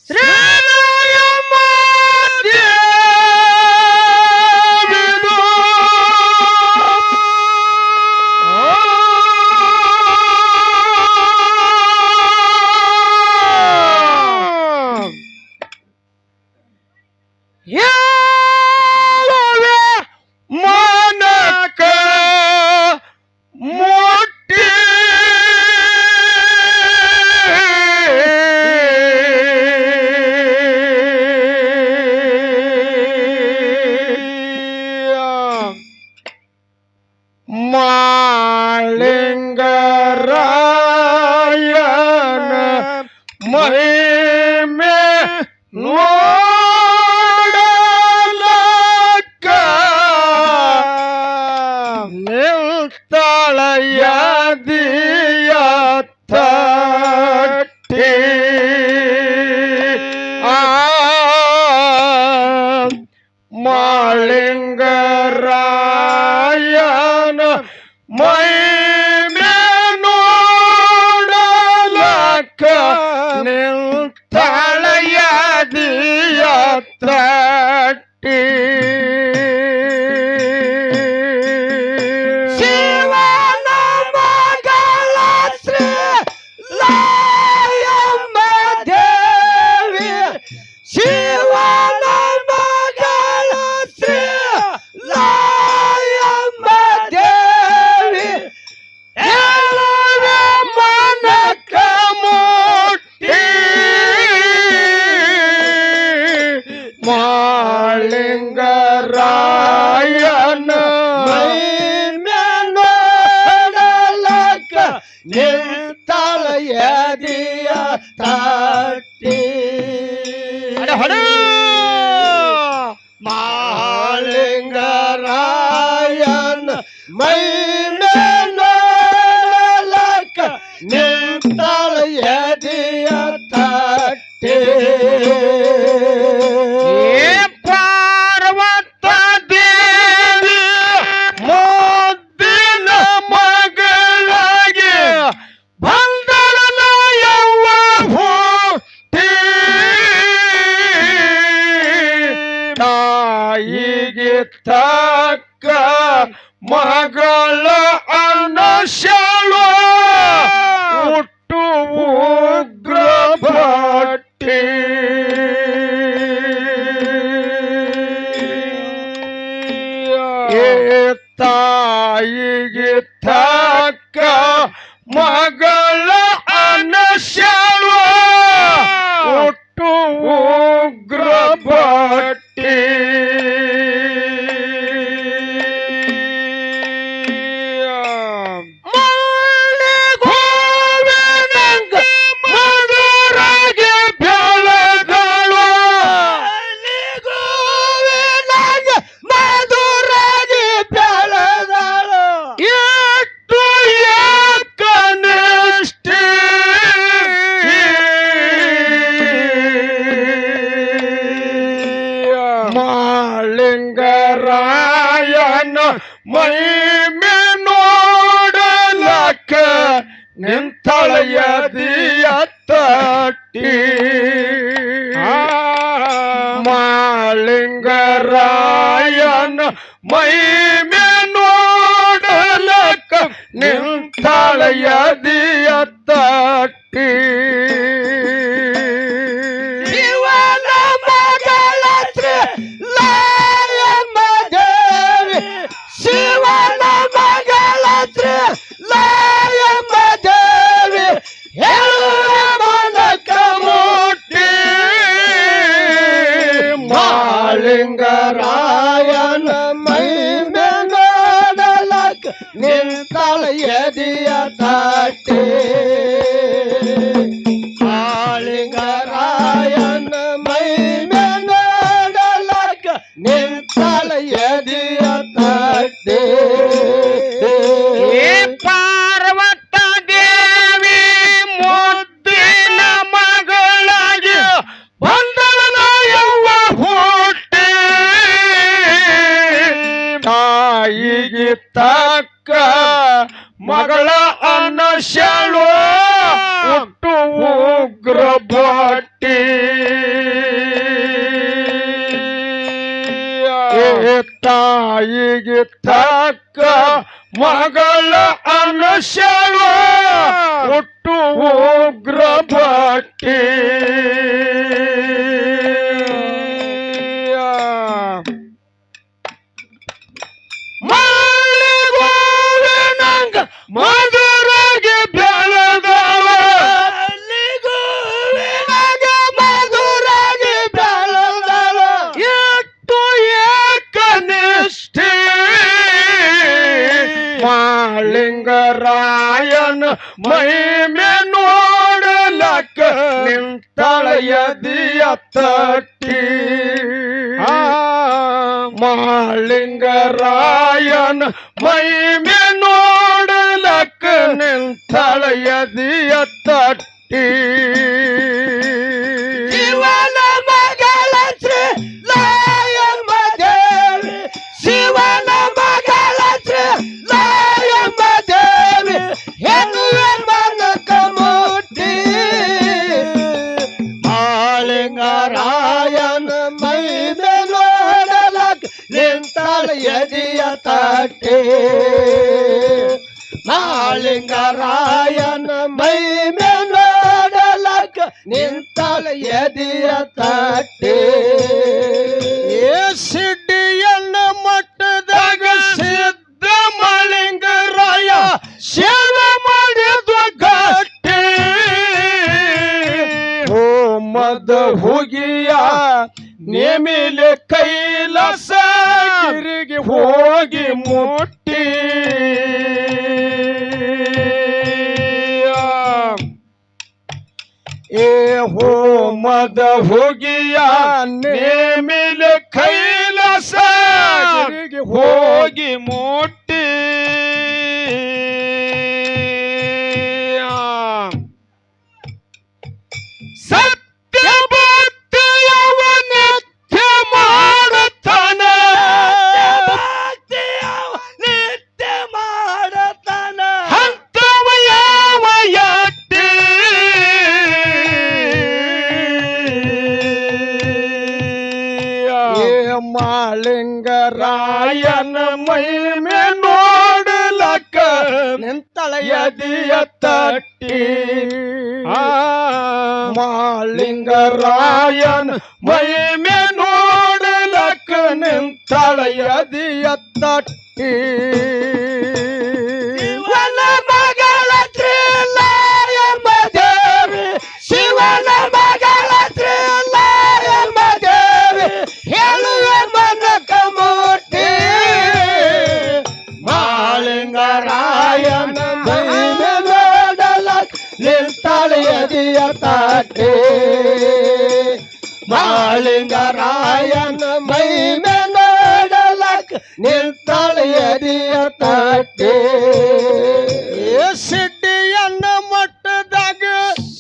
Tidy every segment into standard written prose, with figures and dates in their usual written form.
ಶ್ರೀರಾಮ ದೇವಿದು ಹೇಳುವೆ ಮನಕ ಮುಟ್ಟಿ ಮಾಳಿಂಗರಾಯನ ಮಹಿಮೆ ನೋಡಲಕ್ಕ ನಿಲ್ತಳಯ ದಿಯ ತಟ್ಟಿ ಮಾಳಿಂಗರಾಯನ ಮಹಿಮೆ ನೋಡಲಕ್ಕ ನಿಲ್ತಳಯ ದಿಯ ತಟ್ಟಿ ಶಿವನ ಮಗಳ ಶ್ರೀ ಲಾಯಮ್ಮ ದೇವಿ ಶಿವನ ಮಗಳ ಶ್ರೀ ಲಾಯಮ್ಮ ದೇವಿ ಹೇಳುವೆ ಮನಕ ಮುಟ್ಟಿ ಮಾಳಿಂಗರಾಯನ ಮಹಿಮೆ ನೋಡಲಕ್ಕ ನಿಲ್ತಳಯ ದಿಯ ತಟ್ಟಿ ಮಾಳಿಂಗರಾಯನ ಮಹಿಮೆ ನೋಡಲಕ್ಕ ನಿಲ್ತಳಯ ದಿಯ ತಟ್ಟಿ ಪಾರ್ವತ ದೇವಿ ಮುದ್ದಿನ ಮಗಳಾಗಿ ಬಂದಳನ ಯವ್ವ ಹುಟ್ಟಿ ತಾಯಿಗೆ ತಕ್ಕ ಮಗಳ ಅನ್ನಶಾಳು ಹುಟ್ಟು ಉಗ್ರ ಭಟ್ಟಿ ತಾಯಿಗೆ ತಕ್ಕ ಮಗಳ ಅನ್ನಶಾಳು ಹುಟ್ಟು ಉಗ್ರ ಭಟ್ಟಿ ಮಧುರಾಗಿ ಬೆಳಗಳು ಮಧುರಾಗಿ ಬೆಳಗಳು ಎಷ್ಟು ಏಕನಿಷ್ಠೆ ಮಾಳಿಂಗರಾಯನ ಮಹಿಮೆ ನೋಡಲಕ್ಕ ನಿಂತಳಯ ದಿಯ ತಟ್ಟಿ ಮಾಳಿಂಗರಾಯನ ಮಹಿಮೆ ನೋಡಲಕ್ಕ ನಿಂತಳಯ ದಿಯ ತಟ್ಟಿ ಶಿವನ ಮಗಳ ಶ್ರೀ ಲಾಯಮ್ಮ ದೇವಿ ಶಿವನ ಮಗಳ ಶ್ರೀ ಲಾಯಮ್ಮ ದೇವಿ ಹೇಳುವೆ ಮನಕ ಮುಟ್ಟಿ ಮಾಳಿಂಗರಾಯನ ಮಹಿಮೆ ನೋಡಲಕ್ಕ ನಿಲ್ತಳಯ ದಿಯ ತಟ್ಟಿ ತಾಯಿಗೆ ತಕ್ಕ ಮಗಳ ಅನಶವ ಒಟ್ಟು ಉಗ್ರ ಭಕ್ತಿ ಮಧುರಗೆ ಬೆಳೆದವ ಮಧುರಗೆ ಬೆಳೆದವ ಎಷ್ಟು ಏಕನಿಷ್ಠೆ ಮಾಳಿಂಗರಾಯನ ಮಹಿಮೆ ನೋಡಲಕ್ಕ ನಿಂತಳೆಯದಿಯ ತಟ್ಟಿ ಮಾಳಿಂಗರಾಯನ ಮಹಿಮೆ ನೋಡಲಕ್ಕ ನಿಂತಳೆಯದಿಯ ತಟ್ಟಿ ಶಿವನ ಮಗಳ ಶ್ರೀ ಲಾಯಮ್ಮ ದೇವಿ ಶಿವನ ಮಗಳ ಶ್ರೀ ಲಾಯಮ್ಮ ದೇವಿ ಹೆಣ್ಣುವೆ ಮನಕ ಮುಟ್ಟಿ ಮಾಳಿಂಗರಾಯನ ಮೈಮೆ ನೋಡಲಕ್ ನಿಂತಳ ಎದೆಯ ತಟ್ಟೆ ಮಾಳಿಂಗರಾಯನ ಮೈಮೆ ನೋಡಲಕ್ ನಿಂತಳ ಎದೆಯ ತಟ್ಟೆ ಸಿಡ್ಡಿಯನ್ನ ಮಟ್ಟದಾಗ ಸಿದ್ಧ ಮಾಳಿಂಗರಾಯ ಸೇವೆ ಮಾಡಿದ ಗಟ್ಟಿ ಹೋಮದ ಹುಗಿಯ ನೇಮಿಲೆ ಕೈಲಾಸ ಗಿರಿಗೆ ಹೋಗಿ ಮುಟ್ಟಿ ಏ ಹೋಮದ ಹುಗಿಯ ನೇಮಿಲೆ ಕೈಲಾಸ ಗಿರಿಗೆ ಹೋಗಿ ಮುಟ್ಟಿ ಸತ್ಯ ಭಕ್ತಿಯವ ನಿತ್ಯ ಮಾಡತಾನ ನಿತ್ಯ ಮಾಡತಾನ ಹಂತವ ಯಾವ ಯಟ್ಟಿ ಮಾಳಿಂಗರಾಯನ ಮಹಿಮೆ ನೋಡಲಕ್ಕ ನಿಂತಳೆಯದಿಯ ತಟ್ಟಿ ಮಾಳಿಂಗರಾಯನ ಮಹಿಮೆ ನೋಡಲಕ್ಕ ನಿಂತಳೆಯದಿಯ ತಟ್ಟಿ ಶಿವನ ಮಗಳ ಶ್ರೀ ಲಾಯಮ್ಮ ದೇವಿ ಶಿವನ ಮಗಳ ಶ್ರೀ ಲಾಯಮ್ಮ ದೇವಿ ಹೇಳುವೆ ಮನಕ ಮುಟ್ಟಿ ಮಾಳಿಂಗರಾಯನ ಮಹಿಮೆ ನೋಡಲಕ್ ನಿಂತಳೆಯದಿಯ ತಟ್ಟೆ ಮಾಳಿಂಗರಾಯನ ಮಹಿಮೆ ನೋಡಲಕ್ ನಿಂತಳೆಯದಿಯ ತಟ್ಟೆ ಸಿಡ್ಡಿಯನ್ನ ಮಟ್ಟದಾಗ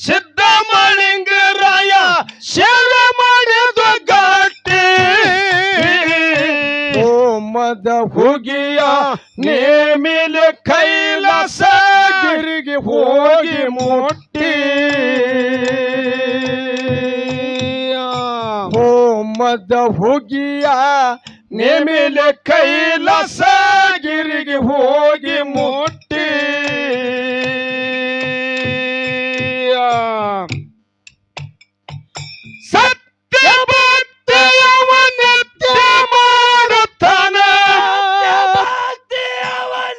ಸಿದ್ಧ ಮಾಳಿಂಗರಾಯ ಸೇವೆ ಮಾಡಿದ ಗಟ್ಟಿ ಹೋಮದ ಹುಗಿಯ ನೇಮಿಲೆ ಕೈಲಾಸ ಗಿರಿಗೆ ಹೋಗಿ ಮುಟ್ಟಿ ಹೋಮದ ಹುಗಿಯ ನೇಮಿಲೆ ಕೈಲಾಸ ಗಿರಿಗೆ ಹೋಗಿ ಮುಟ್ಟಿ ಸತ್ಯ ಭಕ್ತಿಯವ ನಿತ್ಯ ಮಾಡತಾನ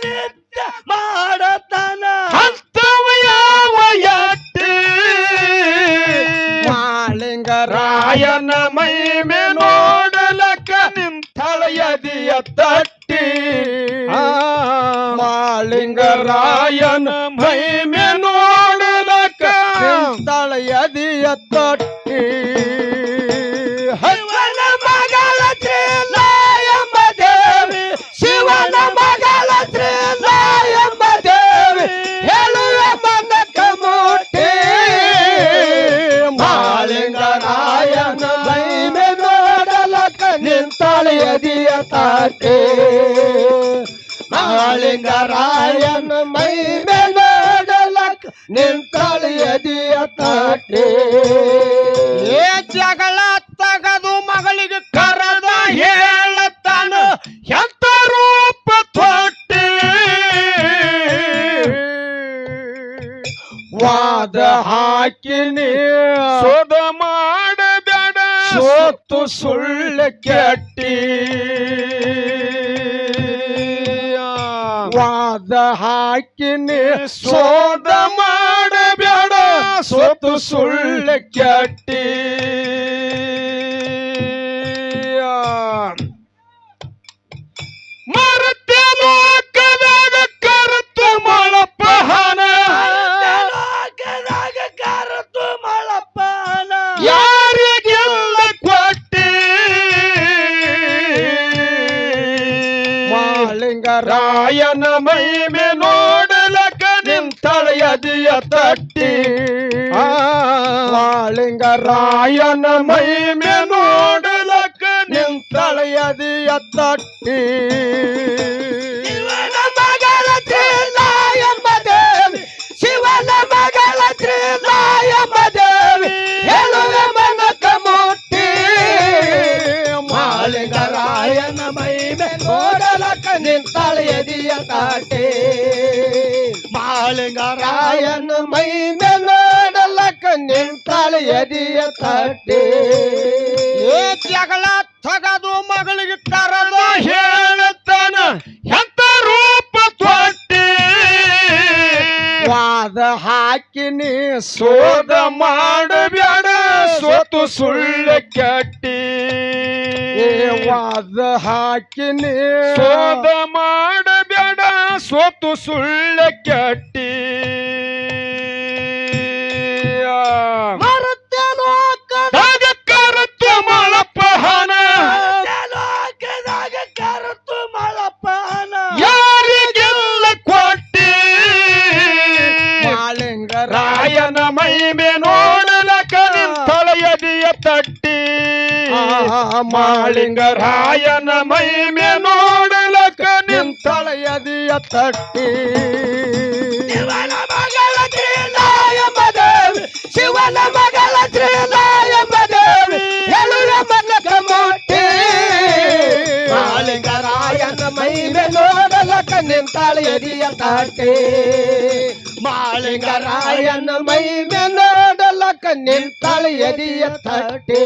ನಿತ್ಯ ಮಾಡತಾನ ಹಂತವ ಯಾವ ಯಟ್ಟಿ ಮಾಳಿಂಗರಾಯನ ಮಹಿಮೆ ನೋಡಲಕ್ಕ ನಿಂತಳೆಯದಿಯ ತಟ್ಟಿ ಮಾಳಿಂಗರಾಯನ ಮಹಿಮೆ ನೋಡಲಕ್ಕ ನಿಂತಳೆಯದಿಯ ತಟ್ಟಿ ಶಿವನ ಮಗಳ ಶ್ರೀ ಲಾಯಮ್ಮ ದೇವಿ ಶಿವನ ಮಗಳ ಶ್ರೀ ಲಾಯಮ್ಮ ದೇವಿ ಹೇಳುವೆ ಮನಕ ಮುಟ್ಟಿ ಮಾಳಿಂಗರಾಯನ ಮಹಿಮೆ ನೋಡಲಕ್ಕ ನಿಂತಳೆಯದಿಯ ತಟ್ಟೆ ಮಾಳಿಂಗರಾಯನ ಮಹಿಮೆ ನೋಡಲಕ್ಕ ನಿಂತಳೆಯದಿಯ ತಟ್ಟೆ ಏ ಜಗಳ ತಗದು ಮಗಳಿಗೆ ಕರೆದ ಹೇಳತಾನ ಎಂತ ವಾದ ಹಾಕಿನಿ ಸೋದ ಮಾಡಬೇಡ ಸೋತು ಸುಳ್ಳು ಕೆಟ್ಟಿ ವಾದ ಹಾಕಿನಿ ಸೋದ ಮಾಡಬೇಡ ಸೋತು ಸುಳ್ಳು ಕೆಟ್ಟಿ ಮರತೆ ಲೋಕದಾಗ ಕರೆತು ಮಳಪಹನ ಕರೆತು ಮಳಪಹನ ಯಾರಿಗೆಲ್ಲ ಕೊಟ್ಟಿ ಮಾಳಿಂಗರಾಯನ ಮೈಮೆ ನೋಡಲಕ ನಿಂತಳೆಯದಿಯ ತಟ್ಟಿ ಮಾಳಿಂಗರಾಯನ ಮೈಮೆ ನೋಡಲಕ ನಿಂತಳೆಯದಿಯ ತಟ್ಟಿ ಶಿವನ ಮಗಳ ತ್ರಿಲಾಯಮ್ಮ ದೇವಿ ಶಿವನ ಮಗಳ ತ್ರಿಲಾಯಮ್ಮ ದೇವಿ ಹೇಳುವೆ ಮನಕ ಮುಟ್ಟಿ ಮಾಳಿಂಗರಾಯನ ಮೈಮೆ ನೋಡಲಕ ನಿಂತಳೆಯದಿಯ ತಾಟೆ ಮಾಳಿಂಗರಾಯನ ಮೈಮೆ ನೋಡಲಕ ನಿಂತಳೆಯದಿಯ ತಾಟೆ ಜಗಳ ತಗದು ಮಗಳಿಗೆ ಕರೆದು ಹೇಳುತ್ತಾನ ಎಂತ ರೂಪ ತೊಟ್ಟಿ ವಾದ ಹಾಕಿನಿ ಸೋದ ಮಾಡಬೇಡ ಸೋತು ಸುಳ್ಳು ಕೆಟ್ಟಿ ವಾದ ಹಾಕಿನಿ ಸೋದ ಮಾಡಬೇಡ ಸೋತು ಸುಳ್ಳು ಕೆಟ್ಟಿ ದಾಗ ಕರೆತು ಮಳಪಹನ ಕರೆತು ಮಳಪಹನ ಯಾರಿಗೆಲ್ಲ ಕೊಟ್ಟಿ ಮಾಳಿಂಗರಾಯನ ರಾಯನ ಮೈಮೆ ನೋಡಲಕ ನಿಂತಳೆಯದಿಯ ತಟ್ಟಿ ಮಾಳಿಂಗರಾಯನ ಮೈಮೆ ನೋಡಲಕ ನಿಂತಳೆಯದಿಯ ತಟ್ಟಿ ಶಿವನ ಮಗಳ ತ್ರಿಲಾಯಮ್ಮ ದೇವಿ ಶಿವನ ಮಗಳ ತ್ರಿಲಾಯಮ್ಮ ದೇವಿ ಹೇಳುವೆ ಮನಕ ಮುಟ್ಟಿ ಮಾಳಿಂಗರಾಯನ ಮೈಮೆ ನೋಡಲಕ ನಿಂತಳೆಯದಿಯ ತಟ್ಟಿ ಮಾಳಿಂಗರಾಯನ ಮೈಮೆ ನೋಡಲಕ ನಿಂತಳೆಯದಿಯ ತಟ್ಟಿ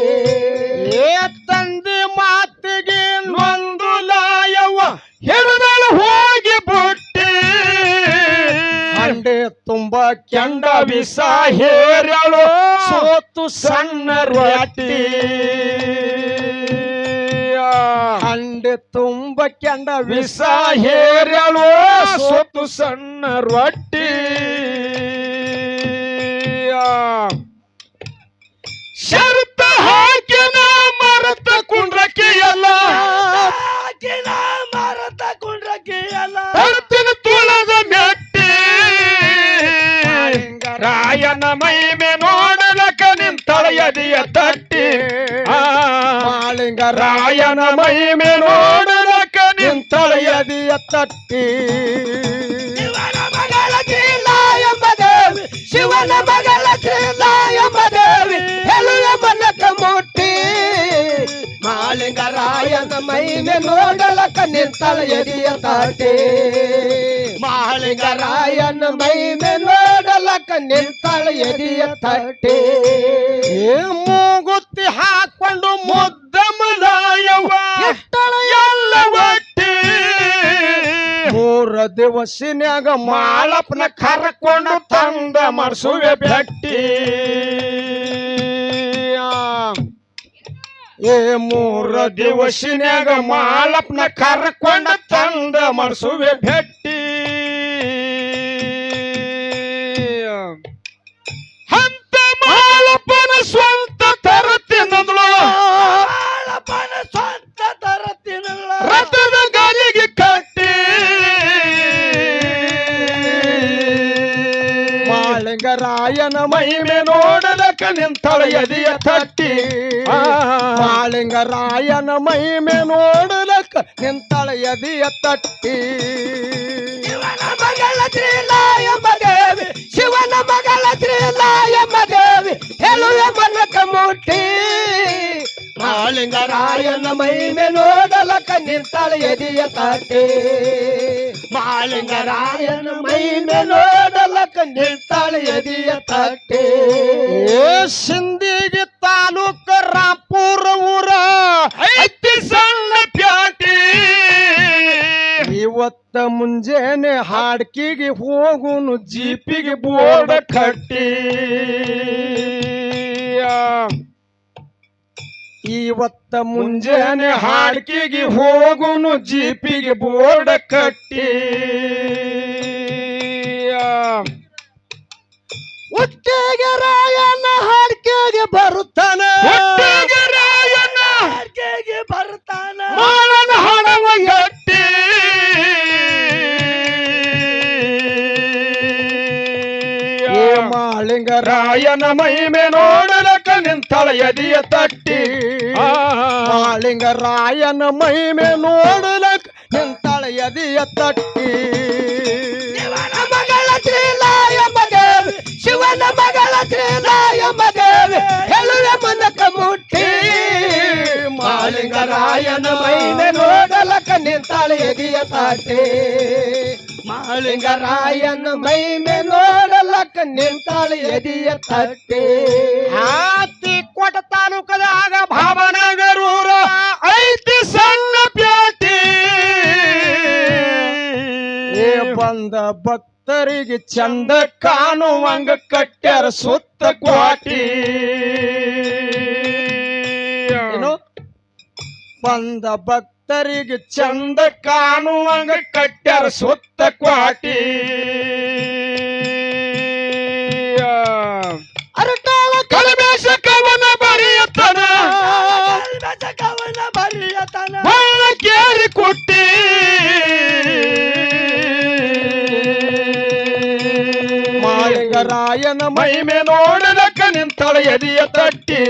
ತಂದೆ ಮಾತಿಗೆ ನೊಂದು ಲಾಯವ್ವ ಹಿಡಿದಳು ಹೋಗಿ ಬುಟ್ಟಿ ಹಂಡೆ ತುಂಬ ಕೆಂಡ ವಿಷ ಹೇರಳು ಸೋತು ಸಣ್ಣ ರೊಟ್ಟಿ ಹಂಡೆ ತುಂಬ ಕೆಂಡ ವಿಷ ಹೇರಳು ಸೋತು ಸಣ್ಣ ರೊಟ್ಟಿ ಶರತ ಹಾಕಿನ ಮರತ ಕುಂಡ್ರಕ್ಕೆ ಎಲ್ಲ ಮರತ ಕುಂಡ್ರಕ್ಕೆ ಎಲ್ಲ ತರ್ತಿನ ತುಳದ ಮೆಟ್ಟಿ ರಾಯನ ಮೈಮೆ ನೋಡಲಕ ನಿಂತಳೆಯದಿಯ ತಟ್ಟಿ ಮಾಳಿಂಗರಾಯನ ರಾಯನ ಮೈಮೆ ನೋಡಲಕ ನಿಂತಳೆಯದಿಯ ತಟ್ಟಿ ಶಿವನ ಮಗಳ ತ್ರಿಲಾಯಮ್ಮ ದೇವಿ ಶಿವನ ಮಗಳ ತ್ರಿಲಾಯಮ್ಮ ದೇವಿ ಹೇಳುವೆ ಮನಕ ಮುಟ್ಟಿ ಮಾಳಿಂಗರಾಯನ ಮೈಮೆ ನೋಡಲಕ ನಿಂತಳೆಯದಿಯ ತಾಟೆ ಮಾಳಿಂಗರಾಯನ ಮೈಮೆ ನೋಡಲಕ ನಿಂತಳೆಯದಿಯ ತಟ್ಟೆ ಮೂಗುತ್ತಿ ಹಾಕೊಂಡು ಮುದ್ದಮಲಾಯವ್ವ ಎಲ್ಲ ಒಟ್ಟಿ ಮೂರ ದಿವಸಿನ್ಯಾಗ ಮಾಳಪ್ಪನ ಕರ್ಕೊಂಡು ತಂದ ಮರ್ಸುವೆ ಭಟ್ಟಿ ಮೂರ ದಿವಸಿನ್ಯಾಗ ಮಾಳಪ್ಪನ ಕರ್ಕೊಂಡ ತಂದ ಮರ್ಸುವೆ ಭಟ್ಟಿ ಹಂತ ಮಾಳಪ್ಪನ ಸ್ವಂತ ತರತಿನದಳು ಮಾಳಪ್ಪನ ಸ್ವಂತ ತರತಿನಲ್ಲ ರಥದ ಗಾಲಿಗೆ ಕಟ್ಟಿ ಮಾಳಿಂಗರಾಯನ ಮೈಮೆ ನೋಡಲಕ ನಿಂತಳೆಯದಿಯ ತಟ್ಟಿ ಮಾಳಿಂಗರಾಯನ ಮೈಮೆ ನೋಡಲಕ ನಿಂತಳೆಯದಿಯ ತಟ್ಟಿ ಶಿವನ ಮಗಳ ತ್ರಿಲಾಯಮ್ಮ ದೇವಿ ಶಿವನ ಮಗಳ ತ್ರಿಲಾಯಮ್ಮ ದೇವಿ ಹೇಳುವೆ ಮನಕ ಮುಟ್ಟಿ ಮಾಳಿಂಗರಾಯನ ಮಹಿಮೆ ನೋಡಲಕ ನಿಂತಾಳ ಎದಿಯ ತಟ್ಟಿ ಮಾಳಿಂಗರಾಯನ ಮಹಿಮೆ ನೋಡಲಕ ನಿಂತಾಳ ಎದಿಯ ತಟ್ಟಿ ಸಿಂದಿಗೆ ತಾಲೂಕ ರಾಪುರ ಊರ ಐತಿ ಸಣ್ಣ ಪ್ಯಾಟಿ ಇವತ್ತ ಮುಂಜಾನೆ ಹಾಡ್ಕಿಗೆ ಹೋಗುನು ಜೀಪಿಗೆ ಬೋರ್ಡ ಕಟ್ಟಿ ಇವತ್ತ ಮುಂಜಾನೆ ಹಾಡ್ಕಿಗೆ ಹೋಗುನು ಜೀಪಿಗೆ ಬೋರ್ಡ ಕಟ್ಟಿ ಒಟ್ಟಿಗೆ ರಾಯನ ಹಾಡ್ಕೆಗೆ ಬರುತ್ತಾನ ರಾಯಣ್ಣ ಹಾಡ್ಕೆಗೆ ಬರ್ತಾನ ಮಾಳನ ಹಣವ ಗಟ್ಟಿ ಮಾಳಿಂಗರಾಯನ ರಾಯನ ಮಹಿಮೆ ನೋಡಲಕ ನಿಂತಳ ಎದಿಯ ತಟ್ಟಿ ಮಾಳಿಂಗರಾಯನ ಮಹಿಮೆ ನೋಡಲಕ ನಿಂತಾಳ ಎದಿಯ ತಟ್ಟಿ ಮಗಳ ಶ್ರೀಲಾಯಮ್ಮ ದೇವಿ ಶಿವನ ಮಗಳ ಶ್ರೀಲಾಯಮ್ಮ ದೇವಿ ಹೇಳುವ ಮನಕ ಮುಟ್ಟಿ ಮಾಳಿಂಗರಾಯನ ಮಹಿಮೆ ನೋಡಲಕ ನಿಂತಾಳ ಎದಿಯ ತಟ್ಟಿ ಮಾಳಿಂಗರಾಯನ ಮಹಿಮೆ ನೋಡಲಕ ನಿಂತಾಳ ಎದಿಯ ತಟ್ಟಿ ತಿಕ್ಕೋಟ ತಾಲೂಕದಾಗ ಭಾವನಗರೂರ ಐತಿ ಸಣ್ಣ ಪ್ಯಾಟಿ ಬಂದ ಭಕ್ತರಿಗೆ ಚಂದ ಕಾಣುವಂಗ ಕಟ್ಟ್ಯಾರ ಸುತ್ತ ಕ್ವಾಟಿ ಏನು ಬಂದ ಭಕ್ತರಿಗೆ ಚಂದ ಕಾಣುವಂಗ ಕಟ್ಟ್ಯಾರ ಸುತ್ತ ಕ್ವಾಟಿ ಅರಟಾಳ ಕಲಮೇಶ ಕವನ ಬರೆಯತನ ಕವನ ಬರೆಯತನ ಬಳ್ಳ ಕೇರಿ ಕೊಟ್ಟಿ ಮಾಳಿಂಗರಾಯನ ಮಹಿಮೆ ನೋಡಲಕ ನಿಂತಳ ಎದಿಯ ತಟ್ಟಿ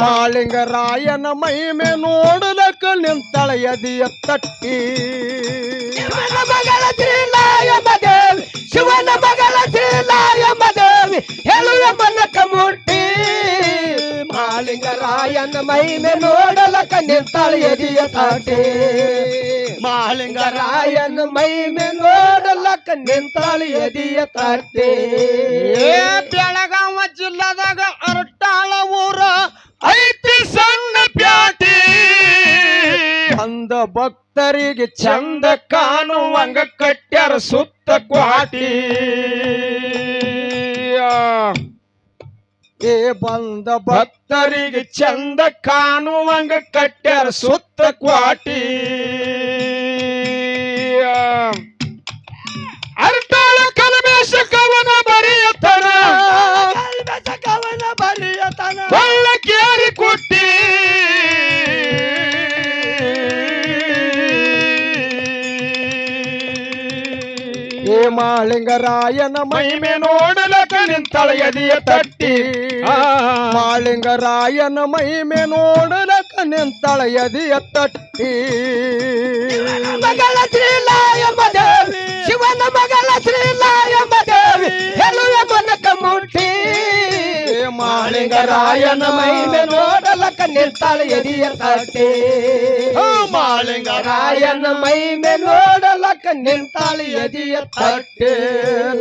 ಮಾಳಿಂಗರಾಯನ ಮಹಿಮೆ ನೋಡಲಕ ನಿಂತಳ ಎದಿಯ ತಟ್ಟಿ ಶಿವನ ಮಗಳ ಶ್ರೀಲಾಯಮ್ಮ ದೇವಿ ಶಿವನ ಮಗಳ ಶ್ರೀಲಾಯಮ್ಮ ದೇವಿ ಹೇಳುವ ಮನಕ ಮುಟ್ಟಿ ಮಾಳಿಂಗರಾಯನ ಮಹಿಮೆ ನೋಡಲಕ ನಿಂತಳ ಎದಿಯ ತಟ್ಟಿ ಮಾಳಿಂಗರಾಯನ ಮಹಿಮೆ ನೋಡಲಕ ನಿಂತಳ ಎದಿಯ ತಟ್ಟಿ ಬೆಳಗಾವ ಜಿಲ್ಲಾದಾಗ ಅರಟಾಳ ಊರ ಐತಿ ಸಣ್ಣ ಪ್ಯಾಟಿ ಅಂದ ಭಕ್ತರಿಗೆ ಚಂದ ಕಾಣುವಂಗ ಕಟ್ಟ್ಯಾರ ಸುತ್ತ ಕ್ವಾಟಿ ಏ ಬಂದ ಭಕ್ತರಿಗೆ ಚಂದ ಕಾಣುವಂಗ ಕಟ್ಟ್ಯಾರ ಸುತ್ತ ಕ್ವಾಟಿ ಅರ್ತಾಳ ಕಲಮೇಶ ಕವನ ಬರೆಯತನ ಕವನ ಬರೆಯತನ ಬಳ್ಳ ಕೇರಿ ಕೊಟ್ಟಿ ಏ ಮಾಳಿಂಗರಾಯನ ಮಹಿಮೆ ನೋಡಲಕ ನಿಂತಳ ಎದಿಯ ತಟ್ಟಿ ಮಾಳಿಂಗರಾಯನ ಮಹಿಮೆ ನೋಡಲಕ ನಿಂತಳ ಎದಿಯ ತಟ್ಟಿ ಮಗಳ ಶ್ರೀಲಾಯಮ್ಮ ದೇವಿ ಶಿವನ ಮಗಳ ಶ್ರೀಲಾಯಮ್ಮ ದೇವಿ ಹೇಳುವ ಮನಕ ಮುಟ್ಟಿ ಮಾಳಿಂಗರಾಯನ ಮಹಿಮೆ ನೋಡಲಕ ನಿಂತಳ ಎದಿಯ ತಟ್ಟಿ ಮಾಳಿಂಗರಾಯನ ಮಹಿಮೆ ನೋಡಲಕ ನಿಂತಳ ಎದಿಯ ತಟ್ಟಿ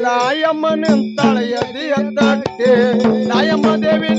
ಲಾಯಮ್ಮ ನಿಂತಳ ಎದಿಯ ತಟ್ಟಿ ಲಾಯಮ್ಮ ದೇವಿ